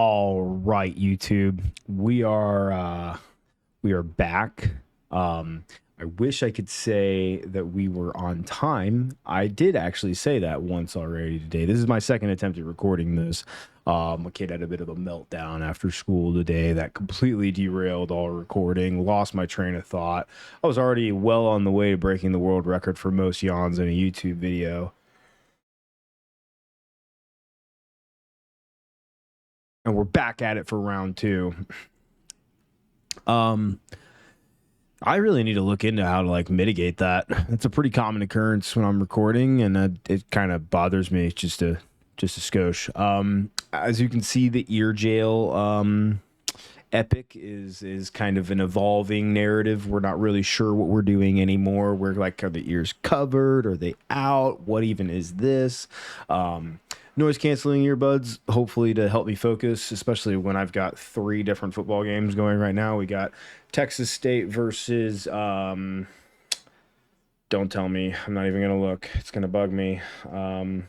All right, YouTube. We are back. I wish I could say that we were on time. I did actually say that once already today. This is my second attempt at recording this. My kid had a bit of a meltdown after school today that completely derailed all recording, lost my train of thought. I was already well on the way to breaking the world record for most yawns in a YouTube video. And we're back at it for round two. Um, I really need to look into how to like mitigate that. It's a pretty common occurrence when I'm recording, and it kind of bothers me just a skosh. As you can see, the ear jail epic is kind of an evolving narrative. We're not really sure what we're doing anymore. We're like, are the ears covered? Are they out? What even is this? Noise canceling earbuds, hopefully to help me focus, especially when I've got three different football games going right now. We got Texas State versus don't tell me, I'm not even gonna look, it's gonna bug me. It's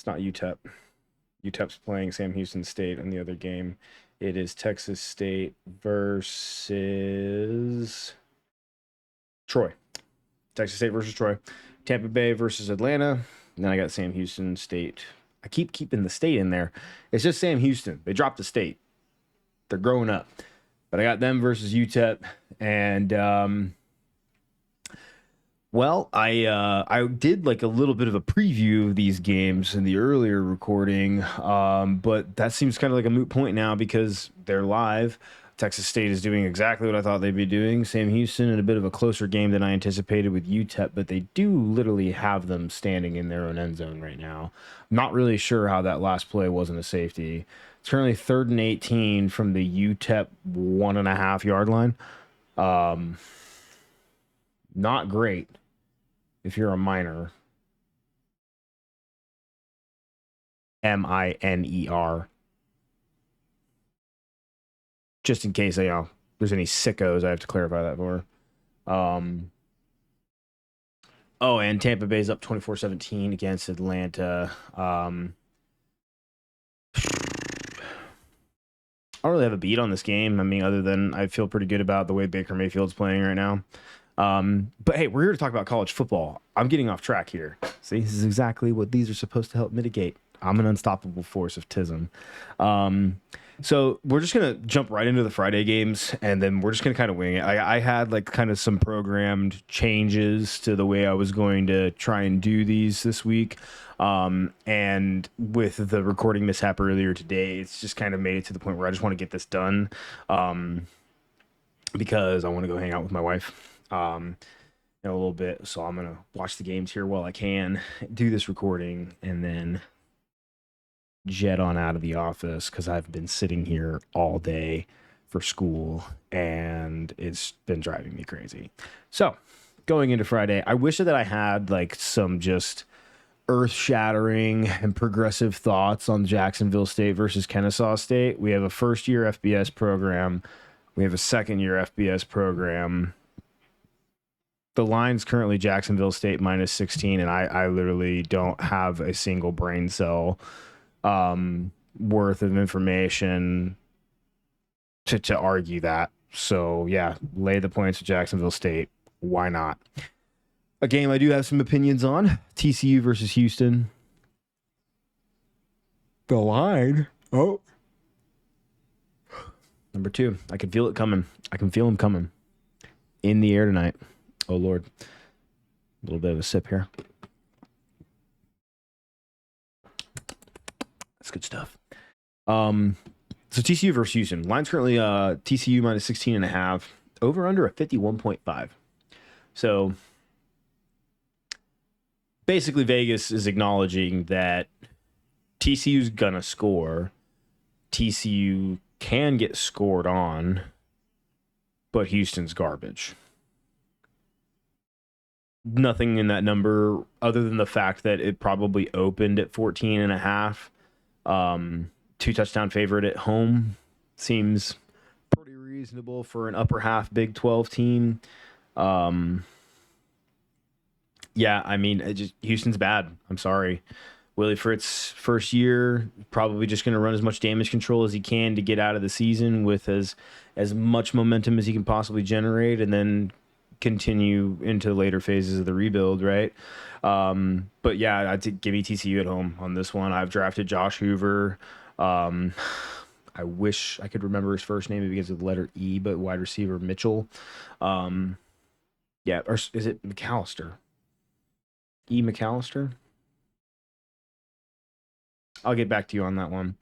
not UTEP's playing Sam Houston State in the other game. It is Texas State versus Troy. Texas State versus Troy. Tampa Bay versus Atlanta. And then I got Sam Houston State. I keep keeping the state in there. It's just Sam Houston. They dropped the state. They're growing up. But I got them versus UTEP. And well, I did like a little bit of a preview of these games in the earlier recording, but that seems kind of like a moot point now because they're live. Texas State is doing exactly what I thought they'd be doing. Sam Houston in a bit of a closer game than I anticipated with UTEP, but they do literally have them standing in their own end zone right now. I'm not really sure how that last play wasn't a safety. It's currently 3rd and 18 from the UTEP 1.5 yard line. Not great if you're a minor. Miner. Just in case there's any sickos, I have to clarify that for. Oh, and Tampa Bay's up 24-17 against Atlanta. I don't really have a beat on this game. I mean, other than I feel pretty good about the way Baker Mayfield's playing right now. But hey, we're here to talk about college football. I'm getting off track here. See, this is exactly what these are supposed to help mitigate. I'm an unstoppable force of tism. So we're just going to jump right into the Friday games, and then we're just going to kind of wing it. I had like kind of some programmed changes to the way I was going to try and do these this week. And with the recording mishap earlier today, it's just kind of made it to the point where I just want to get this done because I want to go hang out with my wife in a little bit. So I'm going to watch the games here while I can, do this recording, and then jet on out of the office because I've been sitting here all day for school and it's been driving me crazy. So going into Friday, I wish that I had like some just earth-shattering and progressive thoughts on Jacksonville State versus Kennesaw State. We have a first-year FBS program. We have a second-year FBS program. The line's currently Jacksonville State -16, and I literally don't have a single brain cell worth of information to argue that. So yeah, lay the points with Jacksonville State. Why not? A game I do have some opinions on: TCU versus Houston. The line. Oh, number 2. I can feel it coming. I can feel him coming in the air tonight. Oh Lord, a little bit of a sip here. That's good stuff. So TCU versus Houston. Line's currently TCU -16.5. Over under a 51.5. So basically Vegas is acknowledging that TCU's gonna score. TCU can get scored on, but Houston's garbage. Nothing in that number other than the fact that it probably opened at 14.5. 2-touchdown favorite at home seems pretty reasonable for an upper half Big 12 team. Yeah, I mean, Houston's bad. I'm sorry. Willie Fritz, first year, probably just going to run as much damage control as he can to get out of the season with as much momentum as he can possibly generate, and then continue into later phases of the rebuild, right? But yeah, I'd give me TCU at home on this one. I've drafted Josh Hoover. I wish I could remember his first name. It begins with the letter E, but wide receiver Mitchell. Yeah, or is it McAllister? E. McAllister? I'll get back to you on that one.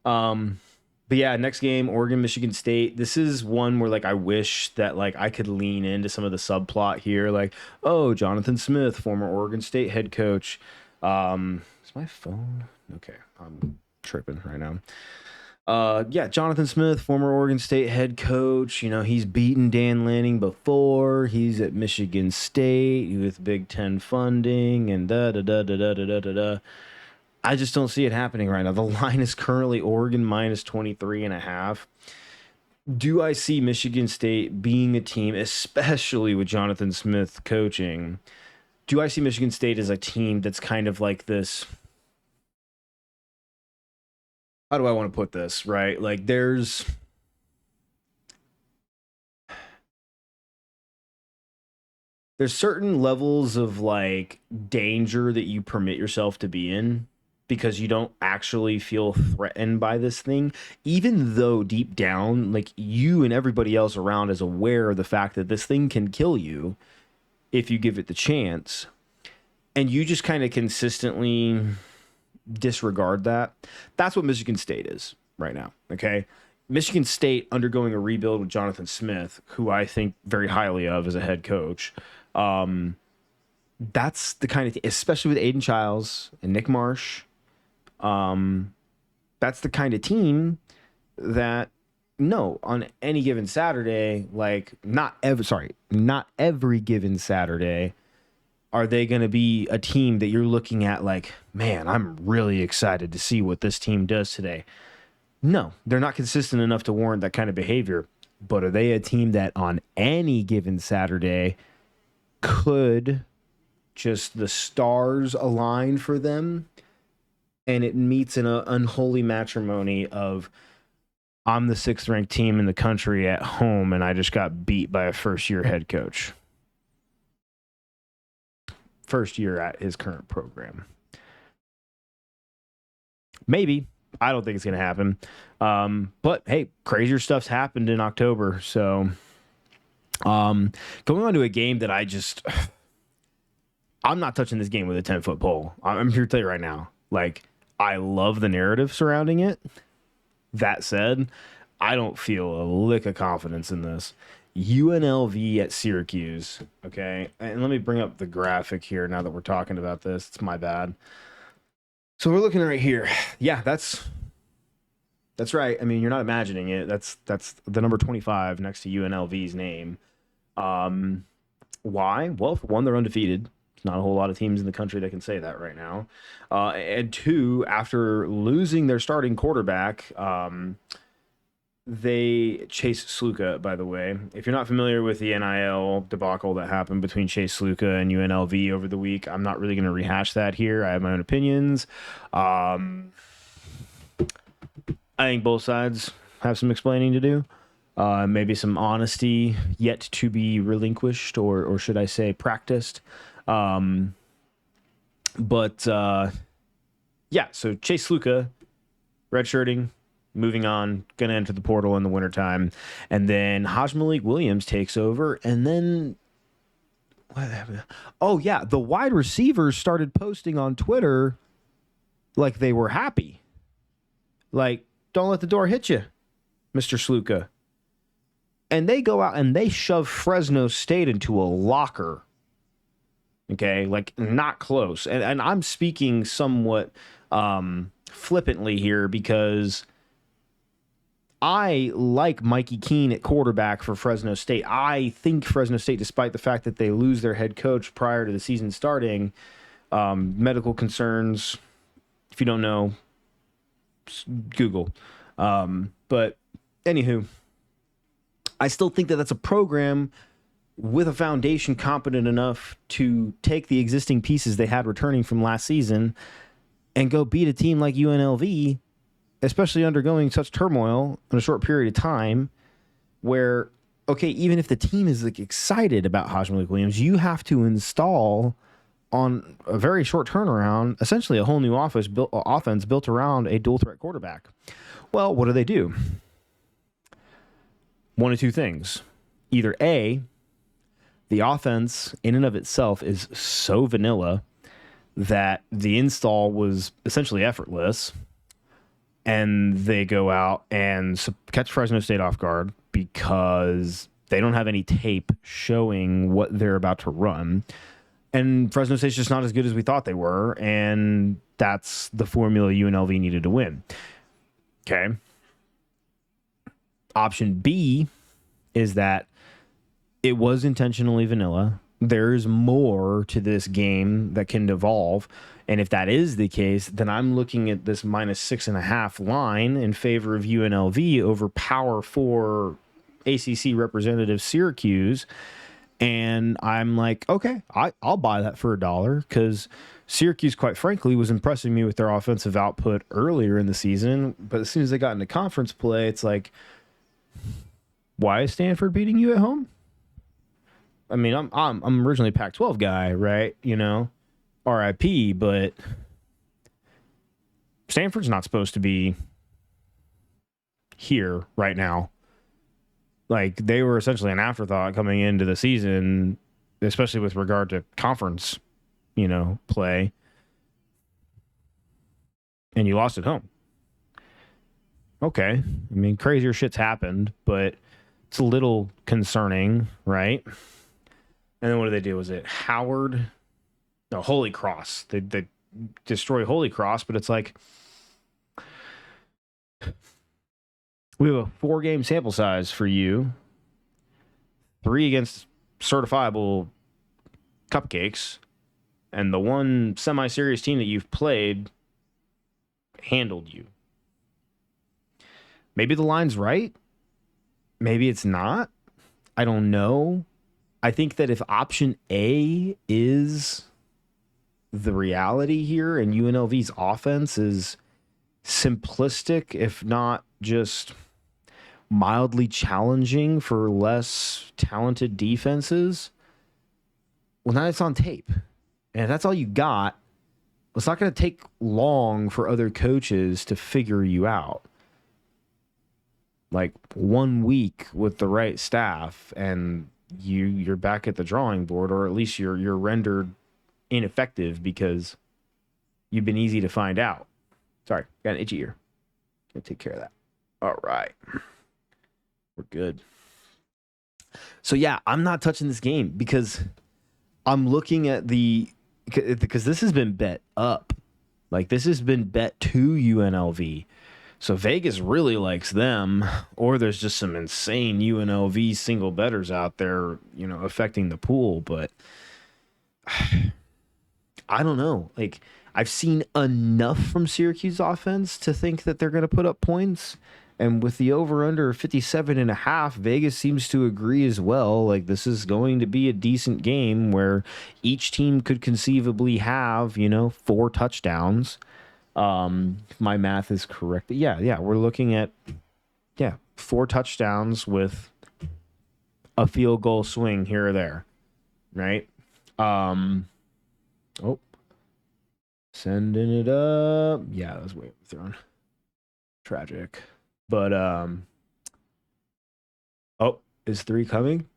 But yeah, next game, Oregon, Michigan State. This is one where like I wish that like I could lean into some of the subplot here. Like, oh, Jonathan Smith, former Oregon State head coach. Is my phone? Okay, I'm tripping right now. Yeah, Jonathan Smith, former Oregon State head coach. You know, he's beaten Dan Lanning before. He's at Michigan State with Big Ten funding and da da da da da da da da. I just don't see it happening right now. The line is currently Oregon minus 23.5. Do I see Michigan State being a team, especially with Jonathan Smith coaching? Do I see Michigan State as a team that's kind of like this? How do I want to put this, right? Like there's certain levels of like danger that you permit yourself to be in because you don't actually feel threatened by this thing, even though deep down, like you and everybody else around is aware of the fact that this thing can kill you if you give it the chance. And you just kind of consistently disregard that. That's what Michigan State is right now. Okay. Michigan State undergoing a rebuild with Jonathan Smith, who I think very highly of as a head coach. That's the kind of thing, especially with Aiden Childs and Nick Marsh. That's the kind of team that on any given Saturday, like not every given Saturday, are they going to be a team that you're looking at like, man, I'm really excited to see what this team does today. No, they're not consistent enough to warrant that kind of behavior. But are they a team that on any given Saturday could just the stars align for them and it meets in an unholy matrimony of I'm the 6th ranked team in the country at home and I just got beat by a first-year head coach. First year at his current program. Maybe. I don't think it's going to happen. But hey, crazier stuff's happened in October. So going on to a game that I'm not touching this game with a 10-foot pole. I'm here to tell you right now. Like, I love the narrative surrounding it. That said, I don't feel a lick of confidence in this. UNLV at Syracuse. Okay. And let me bring up the graphic here now that we're talking about this. It's my bad. So we're looking right here. Yeah, that's right. I mean, you're not imagining it. That's the number 25 next to UNLV's name. Why? Well, for one, they're undefeated. There's not a whole lot of teams in the country that can say that right now. And two, after losing their starting quarterback, Chase Sluka, by the way. If you're not familiar with the NIL debacle that happened between Chase Sluka and UNLV over the week, I'm not really going to rehash that here. I have my own opinions. I think both sides have some explaining to do. Maybe some honesty yet to be relinquished, or should I say practiced. Yeah, so Chase Sluka, redshirting, moving on, going to enter the portal in the wintertime. And then Haj Malik Williams takes over. And then, what happened? Oh, yeah, the wide receivers started posting on Twitter like they were happy. Like, don't let the door hit you, Mr. Sluka. And they go out and they shove Fresno State into a locker. Okay, like not close. And I'm speaking somewhat flippantly here because I like Mikey Keene at quarterback for Fresno State. I think Fresno State, despite the fact that they lose their head coach prior to the season starting, medical concerns, if you don't know, Google. But anywho, I still think that that's a program with a foundation competent enough to take the existing pieces they had returning from last season and go beat a team like UNLV, especially undergoing such turmoil in a short period of time, where, okay, even if the team is like excited about Hajj Malik Williams, you have to install on a very short turnaround, essentially a whole new offense built around a dual threat quarterback. Well, what do? One of two things. Either A, the offense in and of itself is so vanilla that the install was essentially effortless, and they go out and catch Fresno State off guard because they don't have any tape showing what they're about to run. And Fresno State's just not as good as we thought they were, and that's the formula UNLV needed to win. Okay. Option B is that it was intentionally vanilla. There's more to this game that can evolve. And if that is the case, then I'm looking at this -6.5 line in favor of UNLV over Power 4 ACC representative Syracuse. And I'm like, okay, I'll buy that for $1 because Syracuse, quite frankly, was impressing me with their offensive output earlier in the season. But as soon as they got into conference play, it's like, why is Stanford beating you at home? I mean, I'm originally a Pac-12 guy, right? You know, RIP, but Stanford's not supposed to be here right now. Like, they were essentially an afterthought coming into the season, especially with regard to conference, you know, play. And you lost at home. Okay. I mean, crazier shit's happened, but it's a little concerning, right? And then what do? Was it Howard? No, Holy Cross. They destroy Holy Cross, but it's like, we have a 4-game sample size for you. 3 against certifiable cupcakes. And the one semi-serious team that you've played handled you. Maybe the line's right. Maybe it's not. I don't know. I think that if option A is the reality here and UNLV's offense is simplistic, if not just mildly challenging for less talented defenses, well, now it's on tape. And if that's all you got, it's not going to take long for other coaches to figure you out. Like 1 week with the right staff and you're back at the drawing board, or at least you're rendered ineffective because you've been easy to find out. Sorry, got an itchy ear. Gonna take care of that. All right. We're good. So yeah, I'm not touching this game because I'm looking at because this has been bet up. Like, this has been bet to UNLV. So Vegas really likes them, or there's just some insane UNLV single bettors out there, you know, affecting the pool. But I don't know. Like, I've seen enough from Syracuse offense to think that they're going to put up points. And with the over-under 57.5, Vegas seems to agree as well. Like, this is going to be a decent game where each team could conceivably have, you know, 4 touchdowns. If my math is correct. Yeah, we're looking at 4 touchdowns with a field goal swing here or there, right? Sending it up. Yeah, that was way overthrown. Tragic. But is 3 coming?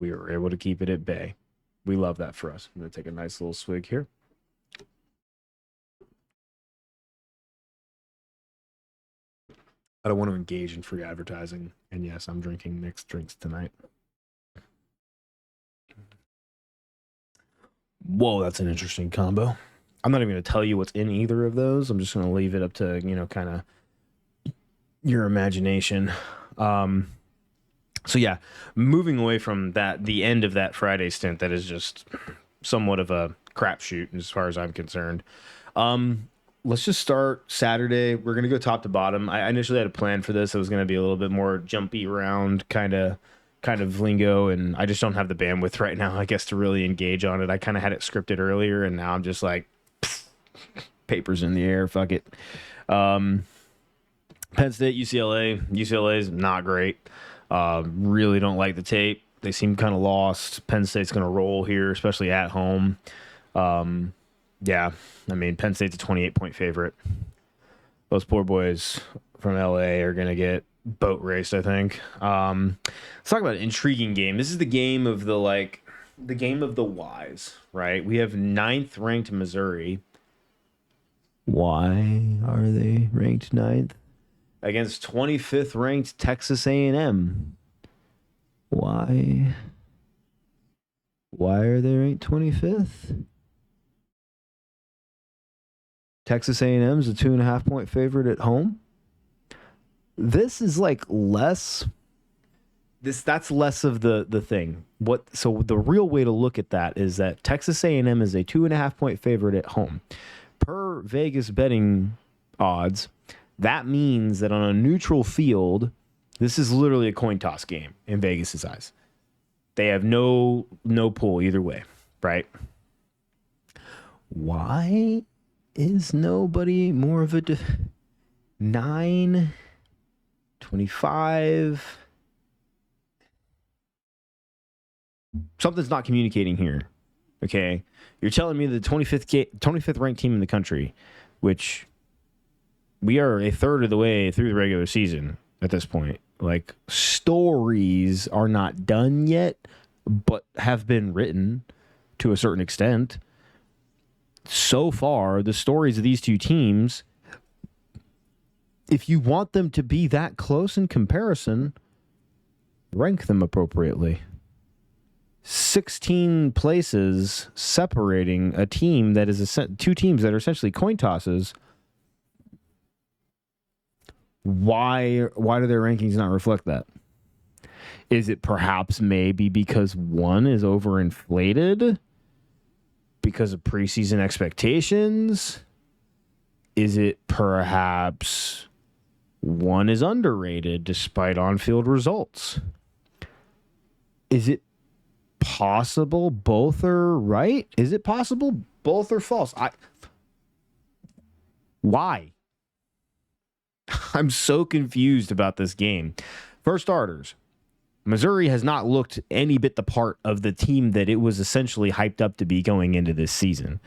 We were able to keep it at bay. We love that for us. I'm going to take a nice little swig here. I don't want to engage in free advertising. And yes, I'm drinking mixed drinks tonight. Whoa, that's an interesting combo. I'm not even going to tell you what's in either of those. I'm just going to leave it up to, you know, kind of your imagination. So yeah, moving away from that, the end of that Friday stint, that is just somewhat of a crapshoot as far as I'm concerned. Let's just start Saturday. We're going to go top to bottom. I initially had a plan for this. It was going to be a little bit more jumpy around kind of kind of lingo, and I just don't have the bandwidth right now, I guess, to really engage on it. I kind of had it scripted earlier, and now I'm just like, papers in the air, fuck it. Penn State, UCLA. UCLA is not great. Really don't like the tape. They seem kind of lost. Penn State's going to roll here, especially at home. Yeah, I mean, Penn State's a 28-point favorite. Those poor boys from LA are going to get boat raced, I think. Let's talk about an intriguing game. This is the game of the game of the whys, right? We have 9th ranked Missouri. Why are they ranked 9th? Against 25th ranked Texas A&M. Why are they ranked 25th? Texas A&M is a 2.5-point favorite at home. This is like less. That's less of the thing. So the real way to look at that is that Texas A&M is a 2.5-point favorite at home. Per Vegas betting odds, that means that on a neutral field, this is literally a coin toss game in Vegas's eyes. They have no pull either way, right? Why is nobody more of a 9, 25? Something's not communicating here. Okay, you're telling me the 25th ranked team in the country, which we are a third of the way through the regular season at this point. Like, stories are not done yet, but have been written to a certain extent. So far, the stories of these two teams, if you want them to be that close in comparison, rank them appropriately. 16 places separating a team that is two teams that are essentially coin tosses. Why do their rankings not reflect that? Is it perhaps maybe because one is overinflated because of preseason expectations? Is it perhaps one is underrated despite on-field results? Is it possible both are right? Is it possible both are false? Why? I'm so confused about this game. For starters, Missouri has not looked any bit the part of the team that it was essentially hyped up to be going into this season.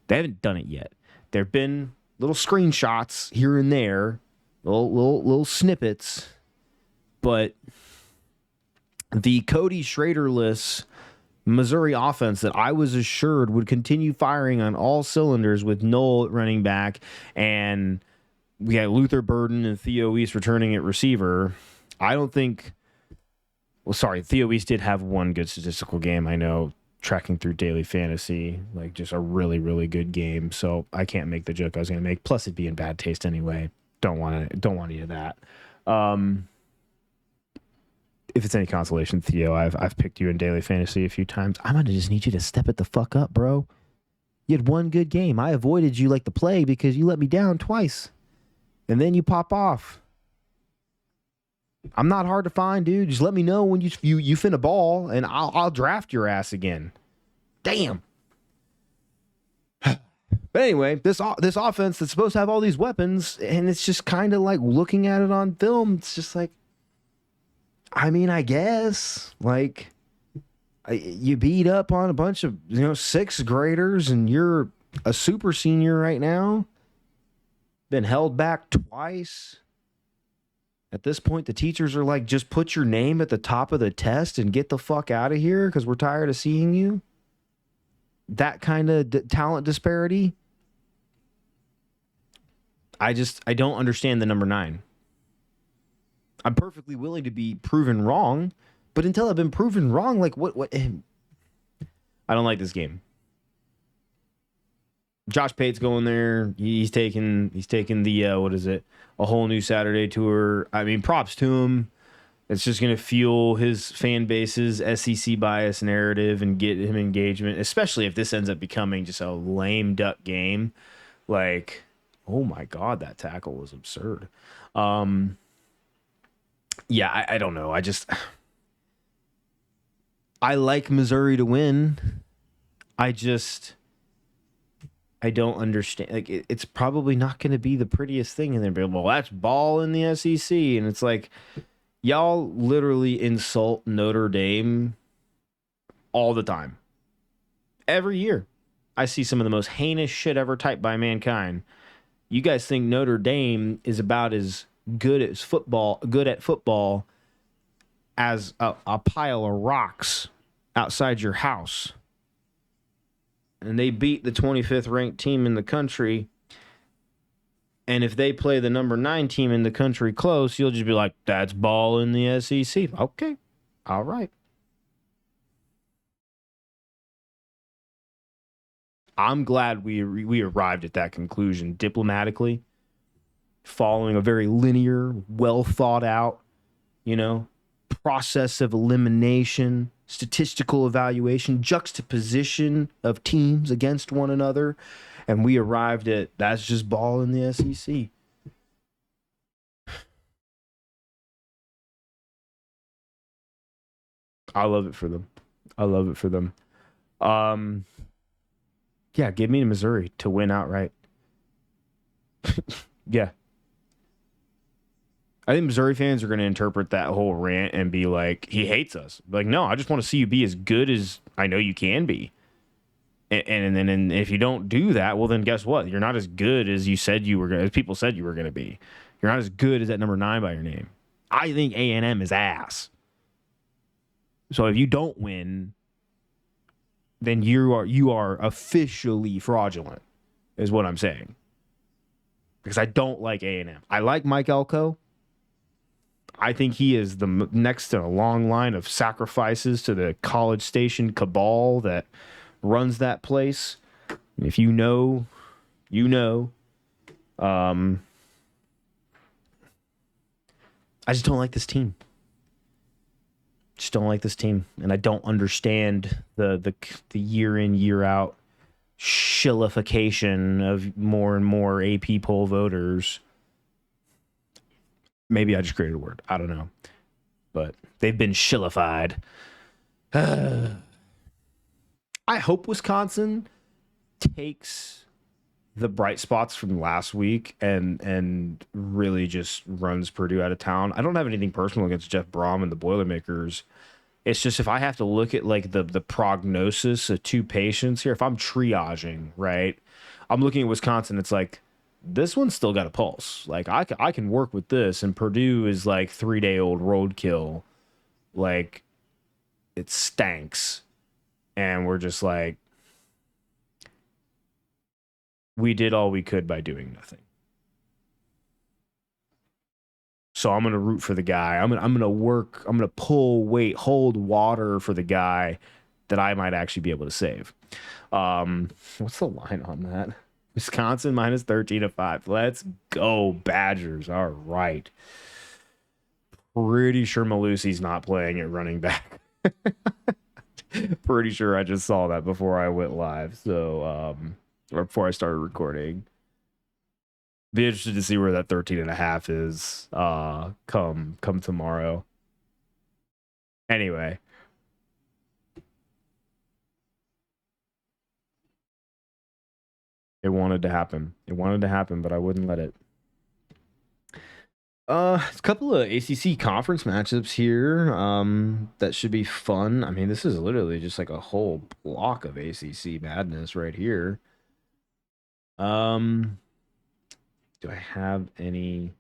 They haven't done it yet. There have been little screenshots here and there, little snippets, but the Cody Schrader-less Missouri offense that I was assured would continue firing on all cylinders with Knoll at running back, and we had Luther Burden and Theo Weiss returning at receiver. I don't think... Well, sorry, Theo Weiss did have one good statistical game, I know, tracking through daily fantasy, like just a really, really good game. So I can't make the joke I was going to make. Plus, it'd be in bad taste anyway. Don't want any of that. If it's any consolation, Theo, I've picked you in daily fantasy a few times. I'm going to just need you to step it the fuck up, bro. You had one good game. I avoided you like the plague because you let me down twice. And then you pop off. I'm not hard to find, dude. Just let me know when you finna ball, and I'll draft your ass again. Damn. But anyway, this offense that's supposed to have all these weapons, and it's just kind of like looking at it on film. It's just like, I mean, I guess like you beat up on a bunch of 6th graders, and you're a super senior right now. Been held back twice. At this point, the teachers are like, just put your name at the top of the test and get the fuck out of here because we're tired of seeing you. That kind of talent disparity. I don't understand the number 9. I'm perfectly willing to be proven wrong, but until I've been proven wrong, like what? I don't like this game. Josh Pate's going there. He's taking the a whole new Saturday tour. I mean, props to him. It's just going to fuel his fan base's SEC bias narrative and get him engagement, especially if this ends up becoming just a lame duck game. Like, oh my God, that tackle was absurd. Yeah, I don't know. I like Missouri to win. I don't understand. Like, it's probably not going to be the prettiest thing in there. But, well, that's ball in the SEC. And it's like, y'all literally insult Notre Dame all the time. Every year. I see some of the most heinous shit ever typed by mankind. You guys think Notre Dame is about as good at football as a pile of rocks outside your house. And they beat the 25th ranked team in the country. And if they play the number 9 team in the country close, you'll just be like, that's ball in the SEC. Okay. All right. I'm glad we arrived at that conclusion diplomatically, following a very linear, well thought out, process of elimination, statistical evaluation, juxtaposition of teams against one another, and we arrived at that's just ball in the SEC. I love it for them. Yeah, give me Missouri to win outright. Yeah. I think Missouri fans are going to interpret that whole rant and be like, he hates us. Like, no, I just want to see you be as good as I know you can be. And then if you don't do that, well, then guess what? You're not as good as you said you were going, as people said you were going to be. You're not as good as that number 9 by your name. I think A&M is ass. So if you don't win, then you are officially fraudulent, is what I'm saying. Because I don't like A&M. I like Mike Elko. I think he is the next in a long line of sacrifices to the College Station cabal that runs that place. And if you know, you know. I just don't like this team. Just don't like this team, and I don't understand the year in year out shillification of more and more AP poll voters. Maybe I just created a word. I don't know, but they've been shillified. I hope Wisconsin takes the bright spots from last week and really just runs Purdue out of town. I don't have anything personal against Jeff Brom and the Boilermakers. It's just if I have to look at like the prognosis of 2 patients here, if I'm triaging, right, I'm looking at Wisconsin. It's like this one's still got a pulse. Like I can work with this, and Purdue is like 3-day-old roadkill. Like it stanks, and we're just like, we did all we could by doing nothing. So I'm gonna root for the guy. I'm gonna work. I'm gonna pull weight, hold water for the guy that I might actually be able to save. What's the line on that? Wisconsin minus 13.5. Let's go Badgers. All right. Pretty sure Malusi's not playing at running back. Pretty sure I just saw that before I went live. So or before I started recording. Be interested to see where that 13.5 is come tomorrow. Anyway. It wanted to happen. It wanted to happen, but I wouldn't let it. It's a couple of ACC conference matchups here. That should be fun. I mean, this is literally just like a whole block of ACC madness right here. Do I have any?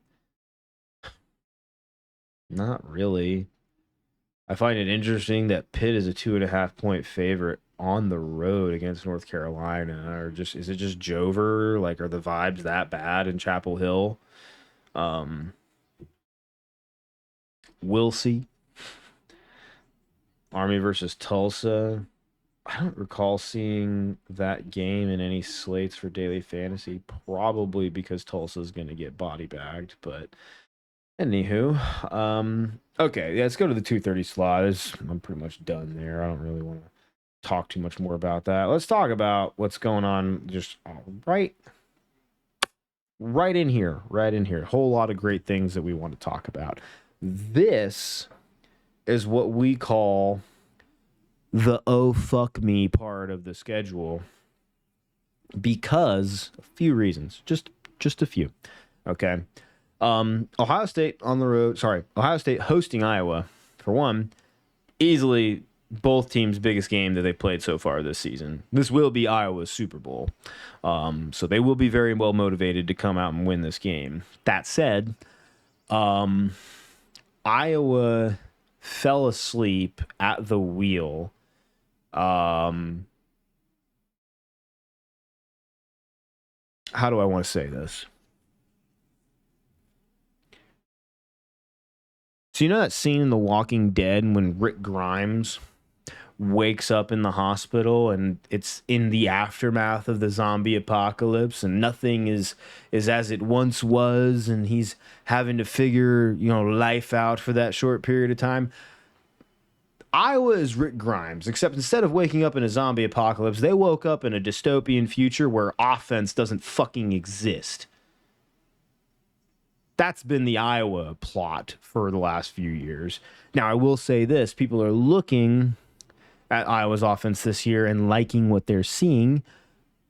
Not really. I find it interesting that Pitt is a 2.5 point favorite on the road against North Carolina. Or just is it just Jover? Like, are the vibes that bad in Chapel Hill? We'll see. Army versus Tulsa. I don't recall seeing that game in any slates for daily fantasy. Probably because Tulsa's going to get body bagged. But anywho, okay, yeah, let's go to the 2:30 slot. I'm pretty much done there. I don't really want to talk too much more about that. Let's talk about what's going on. Just right in here. A whole lot of great things that we want to talk about. This is what we call the oh fuck me part of the schedule because a few reasons, just a few. Okay. Ohio State on the road. Sorry, Ohio State hosting Iowa for one. Easily both teams' biggest game that they've played so far this season. This will be Iowa's Super Bowl. So they will be very well motivated to come out and win this game. That said, Iowa fell asleep at the wheel. How do I want to say this? So you know that scene in The Walking Dead when Rick Grimes wakes up in the hospital and it's in the aftermath of the zombie apocalypse and nothing is as it once was and he's having to figure, life out for that short period of time. Iowa is Rick Grimes, except instead of waking up in a zombie apocalypse, they woke up in a dystopian future where offense doesn't fucking exist. That's been the Iowa plot for the last few years. Now, I will say this, people are looking at Iowa's offense this year and liking what they're seeing,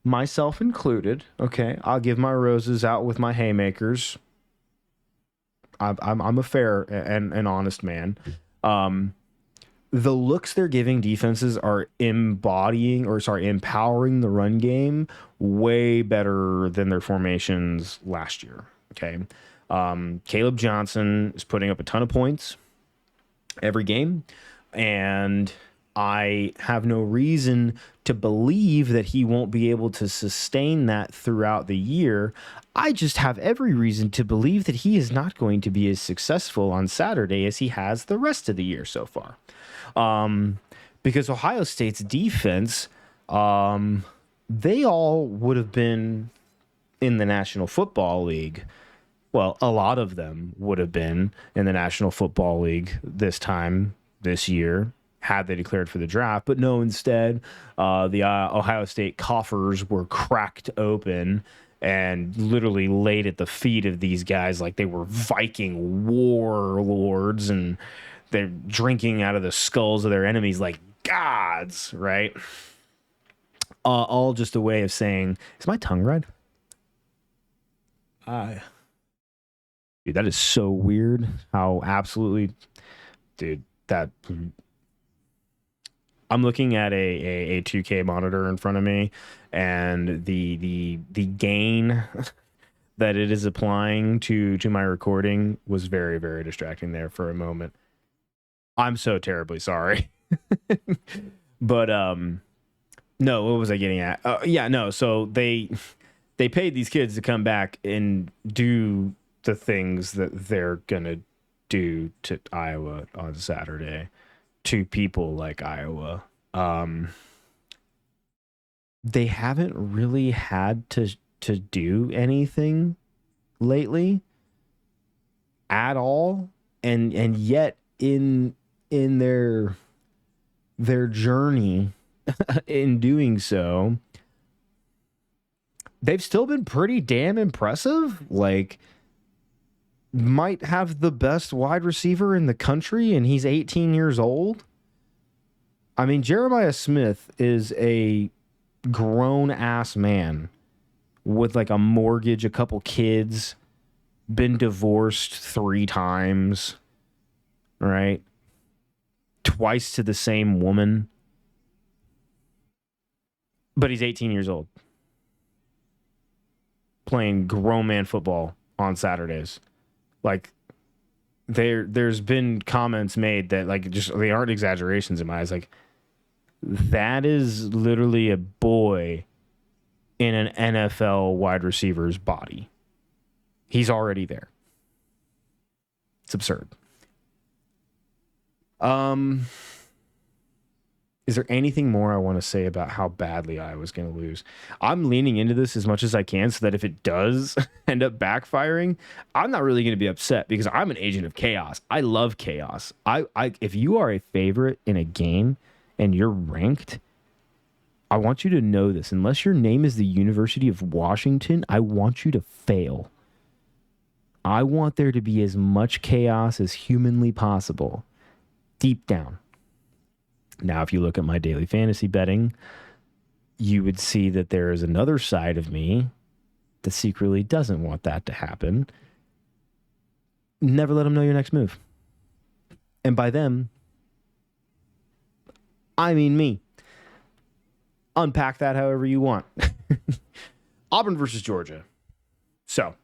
myself included. Okay, I'll give my roses out with my haymakers. I'm a fair and honest man. The looks they're giving defenses are empowering the run game way better than their formations last year. Okay. Caleb Johnson is putting up a ton of points every game, and I have no reason to believe that he won't be able to sustain that throughout the year. I just have every reason to believe that he is not going to be as successful on Saturday as he has the rest of the year so far. Because Ohio State's defense, they all would have been in the National Football League. Well, a lot of them would have been in the National Football League this year, had they declared for the draft. But no, instead, the Ohio State coffers were cracked open and literally laid at the feet of these guys like they were Viking warlords, and they're drinking out of the skulls of their enemies like gods, right? All just a way of saying, is my tongue red? Dude, that is so weird. How absolutely, dude, that I'm looking at a 2K monitor in front of me, and the gain that it is applying to my recording was very, very distracting there for a moment. I'm so terribly sorry. But no, what was I getting at? Yeah, no, so they paid these kids to come back and do the things that they're gonna do to Iowa on Saturday to people like Iowa. They haven't really had to do anything lately at all, and yet in their journey in doing so, they've still been pretty damn impressive. Like, might have the best wide receiver in the country, and he's 18 years old. I mean, Jeremiah Smith is a grown-ass man with, like, a mortgage, a couple kids, been divorced 3 times, right? Twice to the same woman. But he's 18 years old. Playing grown man football on Saturdays. Like, there's been comments made that, like, just they aren't exaggerations in my eyes. Like, that is literally a boy in an NFL wide receiver's body. He's already there. It's absurd. Is there anything more I want to say about how badly I was going to lose? I'm leaning into this as much as I can so that if it does end up backfiring, I'm not really going to be upset because I'm an agent of chaos. I love chaos. If you are a favorite in a game and you're ranked, I want you to know this. Unless your name is the University of Washington, I want you to fail. I want there to be as much chaos as humanly possible deep down. Now, if you look at my daily fantasy betting, you would see that there is another side of me that secretly doesn't want that to happen. Never let them know your next move. And by them, I mean me. Unpack that however you want. Auburn versus Georgia. So,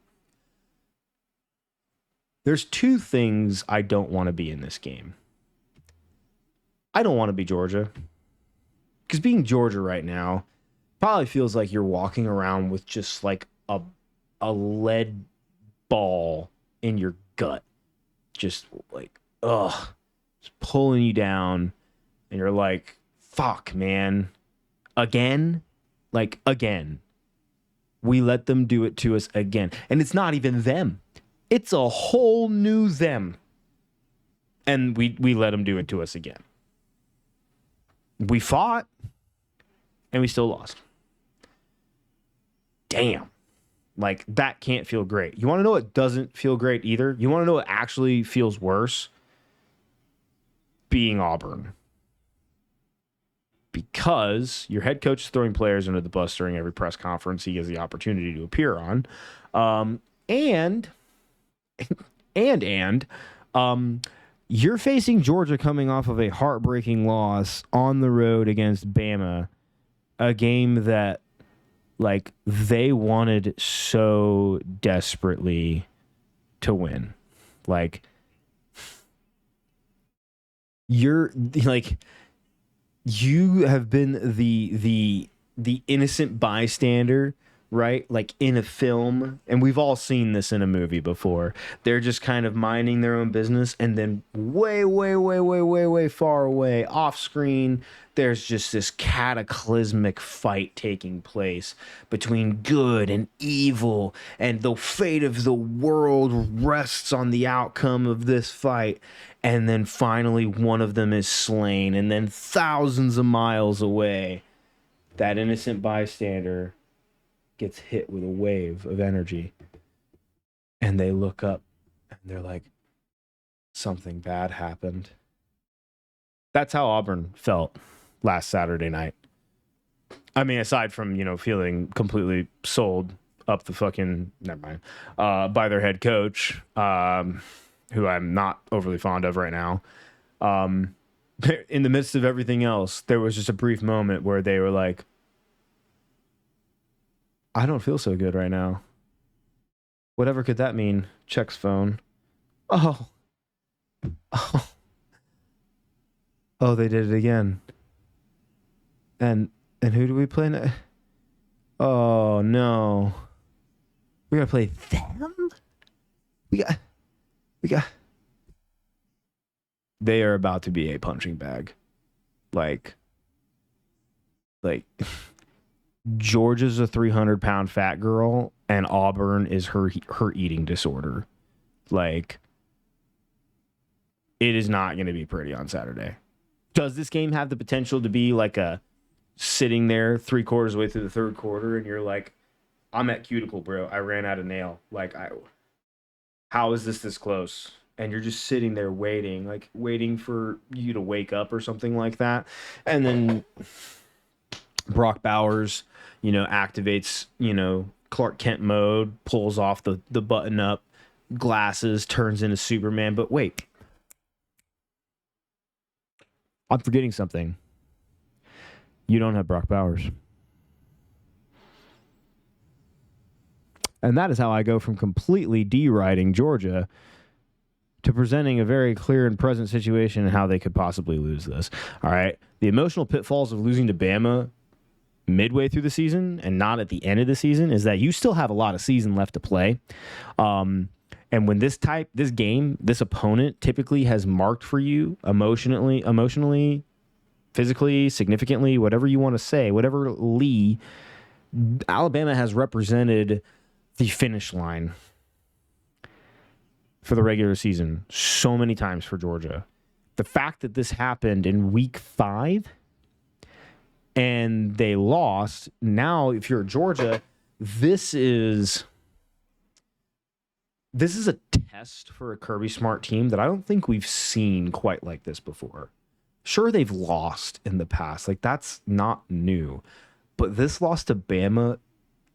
there's two things I don't want to be in this game. I don't want to be Georgia. Because being Georgia right now probably feels like you're walking around with just like a lead ball in your gut. Just like, ugh. Just pulling you down. And you're like, fuck, man. Again? Like, again. We let them do it to us again. And it's not even them. It's a whole new them. And we let them do it to us again. We fought, and we still lost. Damn. Like, that can't feel great. You want to know what doesn't feel great either? You want to know what actually feels worse? Being Auburn. Because your head coach is throwing players under the bus during every press conference he has the opportunity to appear on. And you're facing Georgia coming off of a heartbreaking loss on the road against Bama, a game that, like, they wanted so desperately to win. Like, you're, like, you have been the innocent bystander, right? Like in a film, and we've all seen this in a movie before. They're just kind of minding their own business, and then way far away, off screen, there's just this cataclysmic fight taking place between good and evil, and the fate of the world rests on the outcome of this fight. And then finally one of them is slain, and then thousands of miles away, that innocent bystander gets hit with a wave of energy. And they look up and they're like, something bad happened. That's how Auburn felt last Saturday night. I mean, aside from, feeling completely sold up the fucking, never mind, by their head coach, who I'm not overly fond of right now. In the midst of everything else, there was just a brief moment where they were like, I don't feel so good right now. Whatever could that mean? Checks phone. Oh, they did it again. And who do we play now? Oh, no. We're going to play them? We got... They are about to be a punching bag. Like Georgia's a 300-pound fat girl, and Auburn is her eating disorder. Like, it is not going to be pretty on Saturday. Does this game have the potential to be like a sitting there 3/4 of the way through the third quarter, and you're like, I'm at cuticle, bro. I ran out of nail. Like, how is this close? And you're just sitting there waiting for you to wake up or something like that. And then Brock Bowers, activates, Clark Kent mode, pulls off the button up glasses, turns into Superman. But wait, I'm forgetting something. You don't have Brock Bowers. And that is how I go from completely deriding Georgia to presenting a very clear and present situation and how they could possibly lose this. All right. The emotional pitfalls of losing to Bama midway through the season and not at the end of the season is that you still have a lot of season left to play. And when this opponent typically has marked for you emotionally, physically, significantly, whatever you want to say, whatever Lee, Alabama has represented the finish line for the regular season so many times for Georgia. The fact that this happened in week 5 and they lost, now if you're Georgia, this is a test for a Kirby Smart team that I don't think we've seen quite like this before. Sure, they've lost in the past. Like, that's not new. But this loss to Bama,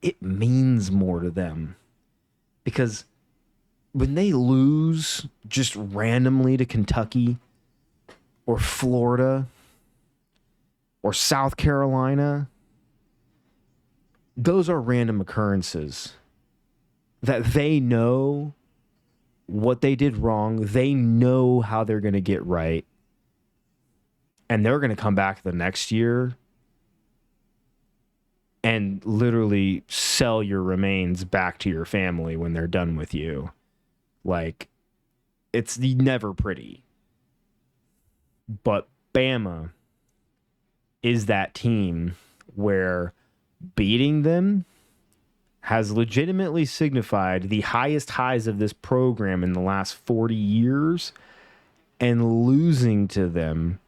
it means more to them. Because when they lose just randomly to Kentucky or Florida or South Carolina, those are random occurrences that they know what they did wrong. They know how they're going to get right. And they're going to come back the next year and literally sell your remains back to your family when they're done with you. Like, it's never pretty. But Bama is that team where beating them has legitimately signified the highest highs of this program in the last 40 years, and losing to them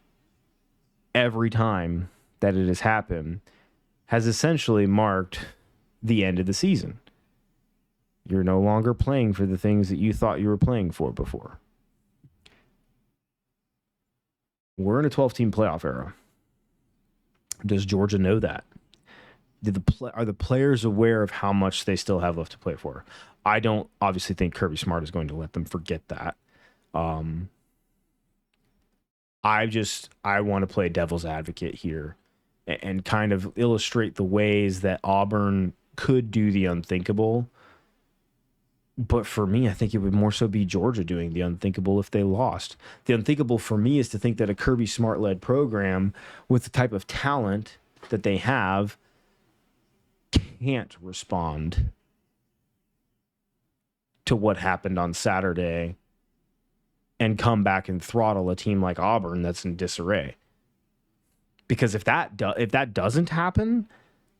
every time that it has happened has essentially marked the end of the season. You're no longer playing for the things that you thought you were playing for before. We're in a 12-team playoff era. Does Georgia know that? Are the players aware of how much they still have left to play for? I don't obviously think Kirby Smart is going to let them forget that. I want to play devil's advocate here and kind of illustrate the ways that Auburn could do the unthinkable. But for me, I think it would more so be Georgia doing the unthinkable if they lost. The unthinkable for me is to think that a Kirby Smart-led program with the type of talent that they have can't respond to what happened on Saturday and come back and throttle a team like Auburn that's in disarray. Because if that doesn't happen,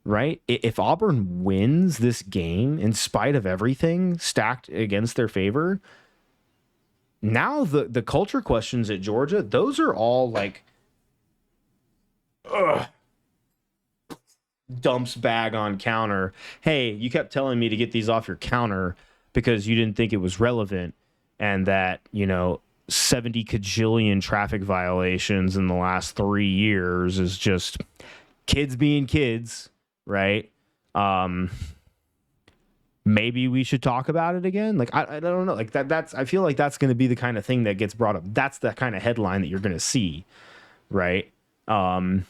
right? If Auburn wins this game in spite of everything stacked against their favor, now the culture questions at Georgia, those are all like dumps bag on counter. Hey, you kept telling me to get these off your counter because you didn't think it was relevant, and that, 70 cajillion traffic violations in the last 3 years is just kids being kids, right? Maybe we should talk about it again. Like, I don't know. Like that's I feel like that's going to be the kind of thing that gets brought up. That's the kind of headline that you're going to see, right? But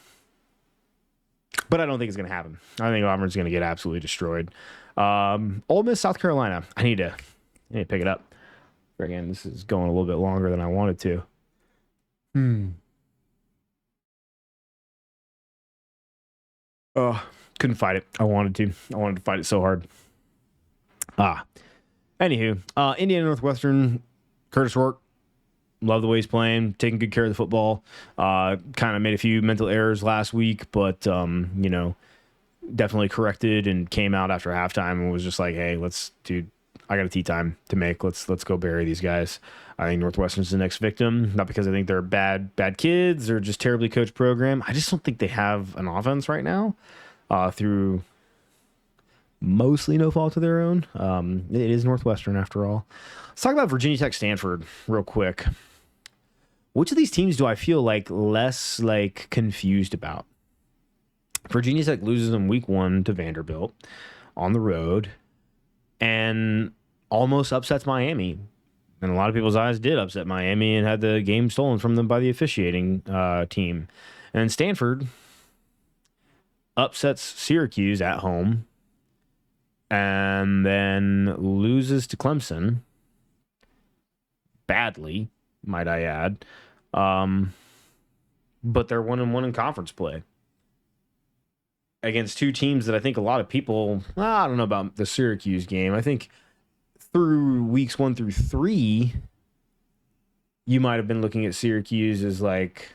I don't think it's going to happen. I think Auburn's going to get absolutely destroyed. Ole Miss, South Carolina. I need to pick it up. Again, this is going a little bit longer than I wanted to. Couldn't fight it. I wanted to fight it so hard. Anywho, Indiana Northwestern, Curtis Rourke. Love the way he's playing, taking good care of the football. Kind of made a few mental errors last week, but definitely corrected and came out after halftime and was just like, "Hey, I got a tea time to make. Let's go bury these guys." I think Northwestern's the next victim, not because I think they're bad kids or just terribly coached program. I just don't think they have an offense right now, through mostly no fault of their own. It is Northwestern after all. Let's talk about Virginia Tech, Stanford real quick. Which of these teams do I feel like less confused about? Virginia Tech loses in week 1 to Vanderbilt on the road and almost upsets Miami. And a lot of people's eyes did upset Miami and had the game stolen from them by the officiating team. And Stanford upsets Syracuse at home and then loses to Clemson badly, might I add. But they're 1-1 in conference play against two teams that I think a lot of people, I don't know about the Syracuse game. I think through weeks 1 through 3, you might have been looking at Syracuse as like,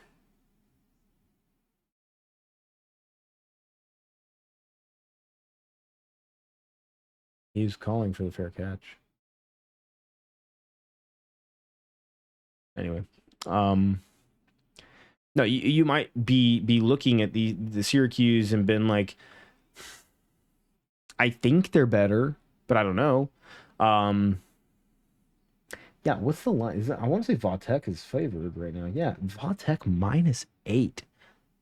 he's calling for the fair catch. Anyway, no, you might be looking at the Syracuse and been like, I think they're better, but I don't know. Yeah, what's the line? Is it, I want to say Vautech is favored right now. Yeah, Vautech -8.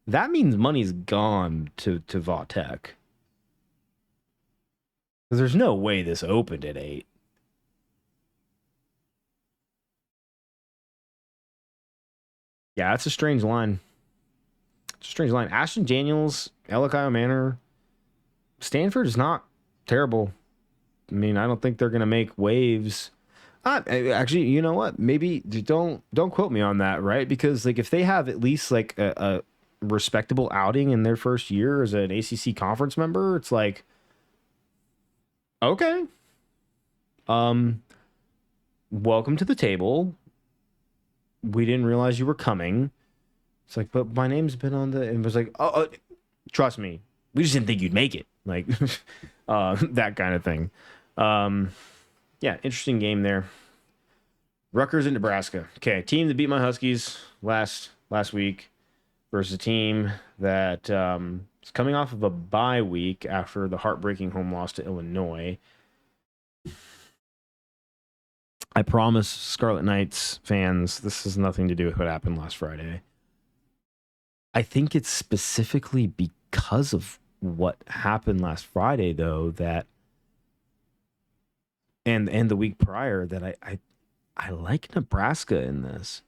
That means money's gone to Vautech. Because there's no way this opened at 8. Yeah, that's a strange line. It's a strange line. Ashton Daniels, Elakayo Manor, Stanford is not terrible. I mean, I don't think they're gonna make waves. Actually, you know what? Maybe don't quote me on that, right? Because like if they have at least like a respectable outing in their first year as an ACC conference member, it's like okay, um, welcome to the table. We didn't realize you were coming. It's like, but my name's been on the, and it was like, oh, trust me, we just didn't think you'd make it, like, that kind of thing. Um, yeah, interesting game there. Rutgers and Nebraska. Okay, team that beat my Huskies last week versus a team that is coming off of a bye week after the heartbreaking home loss to Illinois. I promise Scarlet Knights fans, this has nothing to do with what happened last Friday. I think it's specifically because of what happened last Friday, though, that and the week prior that I like Nebraska in this.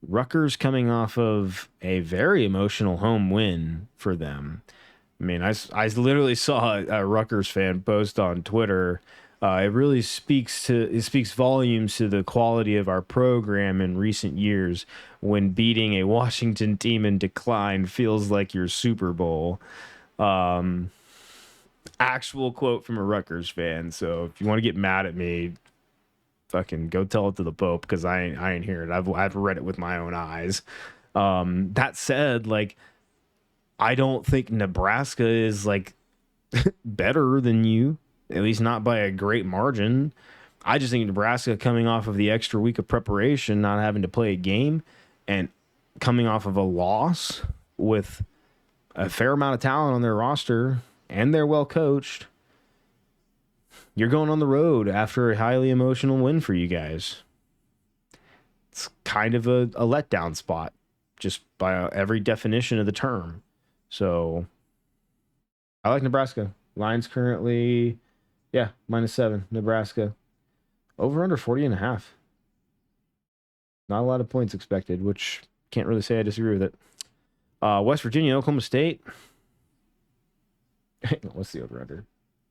Rutgers coming off of a very emotional home win for them. I mean, I literally saw a Rutgers fan post on Twitter. It speaks volumes to the quality of our program in recent years when beating a Washington team in decline feels like your Super Bowl. Actual quote from a Rutgers fan. So if you want to get mad at me, fucking go tell it to the Pope because I ain't hear it. I've read it with my own eyes. That said, like I don't think Nebraska is like better than you, at least not by a great margin. I just think Nebraska coming off of the extra week of preparation, not having to play a game, and coming off of a loss with a fair amount of talent on their roster and they're well coached. You're going on the road after a highly emotional win for you guys. It's kind of a letdown spot, just by every definition of the term. So I like Nebraska. Line's currently, yeah, -7. Nebraska. Over under 40.5. Not a lot of points expected, which can't really say I disagree with it. West Virginia, Oklahoma State. What's the over under?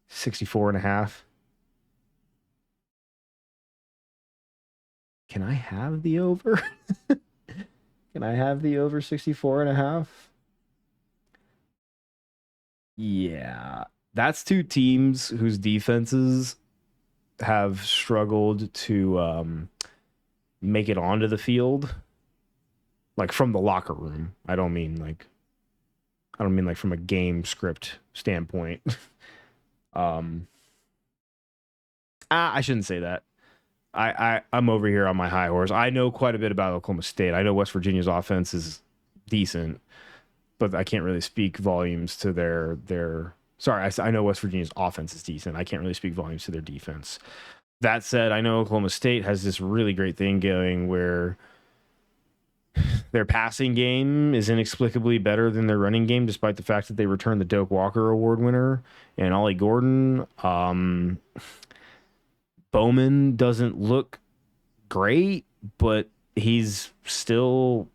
64.5. Can I have the over? Can I have the over 64.5? Yeah. That's two teams whose defenses have struggled to make it onto the field. Like from the locker room. I don't mean like from a game script standpoint. I shouldn't say that. I'm over here on my high horse. I know quite a bit about Oklahoma State. I know West Virginia's offense is decent, but I can't really speak volumes to their. Sorry, I know West Virginia's offense is decent. I can't really speak volumes to their defense. That said, I know Oklahoma State has this really great thing going where their passing game is inexplicably better than their running game, despite the fact that they returned the Doak Walker Award winner and Ollie Gordon. Bowman doesn't look great, but he's still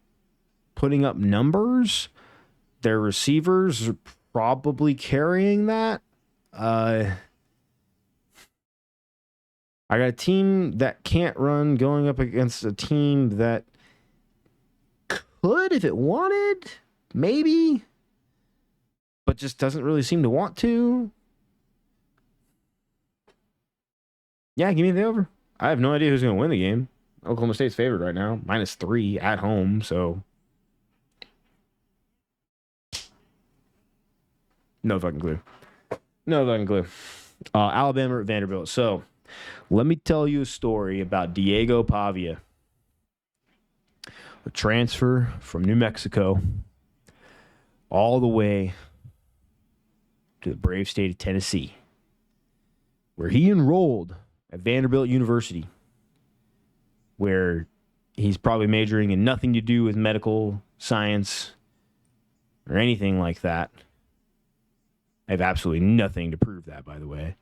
putting up numbers. Their receivers are probably carrying that. I got a team that can't run going up against a team that could if it wanted, maybe, but just doesn't really seem to want to. Yeah, give me the over. I have no idea who's going to win the game. Oklahoma State's favored right now, -3 at home, so no fucking clue. No fucking clue. Alabama at Vanderbilt. So let me tell you a story about Diego Pavia, a transfer from New Mexico all the way to the brave state of Tennessee, where he enrolled at Vanderbilt University. where he's probably majoring in nothing to do with medical science or anything like that. I have absolutely nothing to prove that, by the way.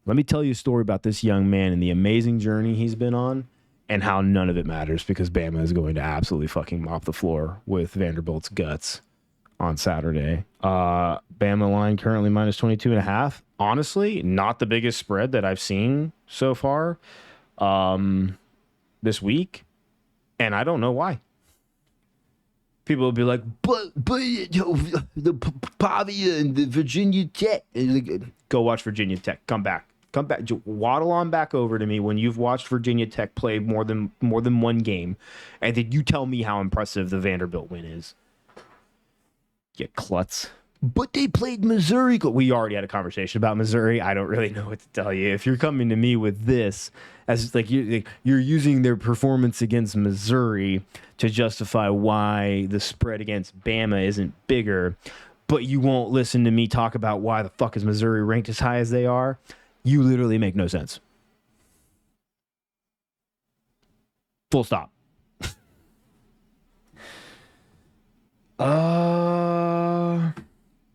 Let me tell you a story about this young man and the amazing journey he's been on and how none of it matters because Bama is going to absolutely fucking mop the floor with Vanderbilt's guts on Saturday. Bama line currently minus 22.5. Honestly, not the biggest spread that I've seen so far this week. And I don't know why. People will be like, but the Pavia and the Virginia Tech. Go watch Virginia Tech. Come back. Waddle on back over to me when you've watched Virginia Tech play more than one game, and then you tell me how impressive the Vanderbilt win is. You klutz. But they played Missouri. We already had a conversation about Missouri. I don't really know what to tell you. If you're coming to me with this, as like you're using their performance against Missouri to justify why the spread against Bama isn't bigger, but you won't listen to me talk about why the fuck is Missouri ranked as high as they are, you literally make no sense. Full stop.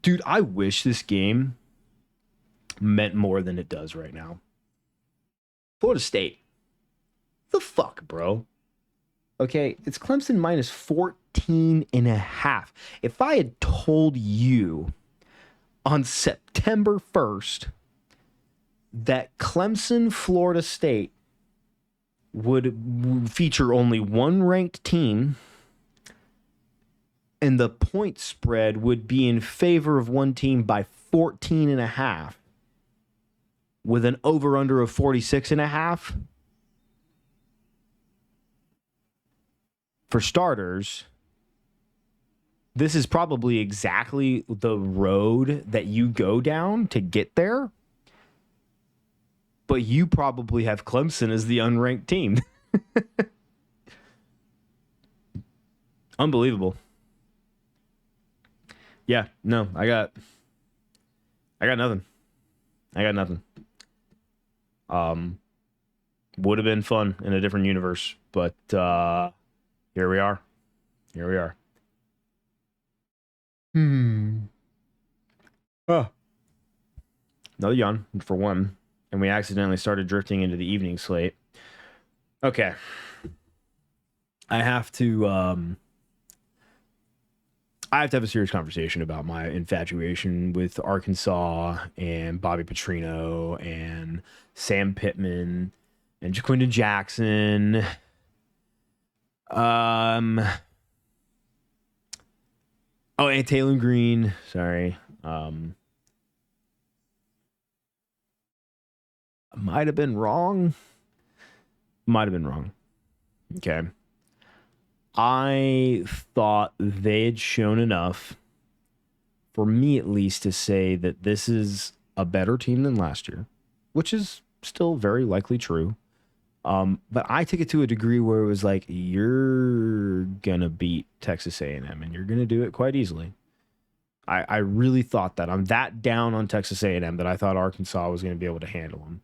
Dude, I wish this game meant more than it does right now. Florida State. The fuck, bro? Okay, it's Clemson minus 14.5. If I had told you on September 1st that Clemson, Florida State would feature only one ranked team and the point spread would be in favor of one team by 14.5 with an over-under of 46.5. For starters, this is probably exactly the road that you go down to get there. But you probably have Clemson as the unranked team. Unbelievable. Yeah, no, I got nothing. Would have been fun in a different universe, but here we are. Oh. Another yawn for one, and we accidentally started drifting into the evening slate. Okay. I have to have a serious conversation about my infatuation with Arkansas and Bobby Petrino and Sam Pittman and Jaquindon Jackson. And Taylor Green. Sorry. Might have been wrong. Okay. I thought they'd shown enough, for me at least, to say that this is a better team than last year, which is still very likely true. But I took it to a degree where it was like, you're going to beat Texas A&M, and you're going to do it quite easily. I really thought that. I'm that down on Texas A&M that I thought Arkansas was going to be able to handle them.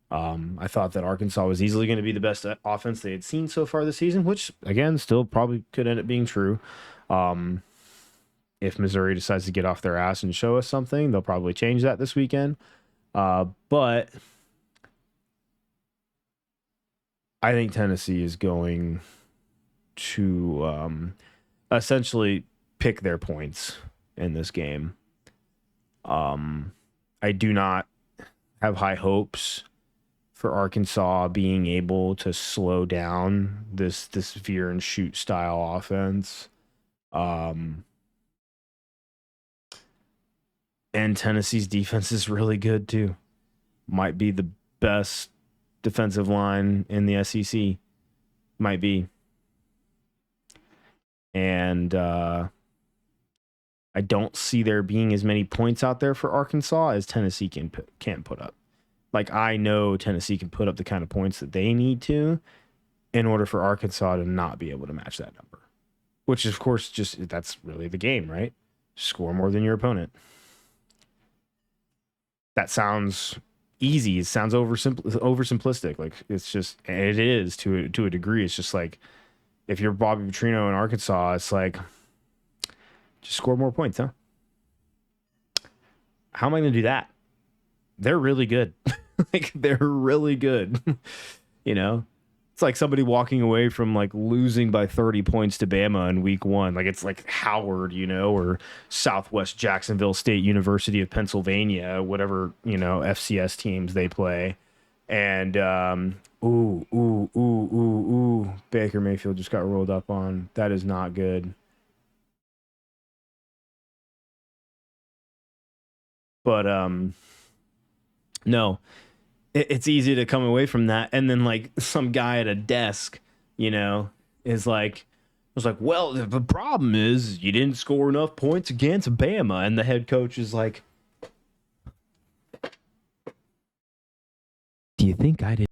I thought that Arkansas was easily going to be the best offense they had seen so far this season, which, again, still probably could end up being true. If Missouri decides to get off their ass and show us something, they'll probably change that this weekend. But I think Tennessee is going to essentially pick their points in this game. I do not have high hopes for Arkansas being able to slow down this veer and shoot style offense. And Tennessee's defense is really good too. Might be the best defensive line in the SEC. Might be. And I don't see there being as many points out there for Arkansas as Tennessee can put up. Like, I know Tennessee can put up the kind of points that they need to in order for Arkansas to not be able to match that number. Which, of course, that's really the game, right? Score more than your opponent. That sounds easy. It sounds oversimplistic. Like it's just, it is to a degree. It's just like if you're Bobby Petrino in Arkansas, it's like just score more points, huh? How am I going to do that? They're really good. Like they're really good. You know, it's like somebody walking away from like losing by 30 points to Bama in week 1. Like it's like Howard, or Southwest Jacksonville State University of Pennsylvania, whatever, FCS teams they play. And ooh, Baker Mayfield just got rolled up on. That is not good. But no, it's easy to come away from that, and then like some guy at a desk, is like, was like, well, the problem is you didn't score enough points against Bama, and the head coach is like, do you think I didn't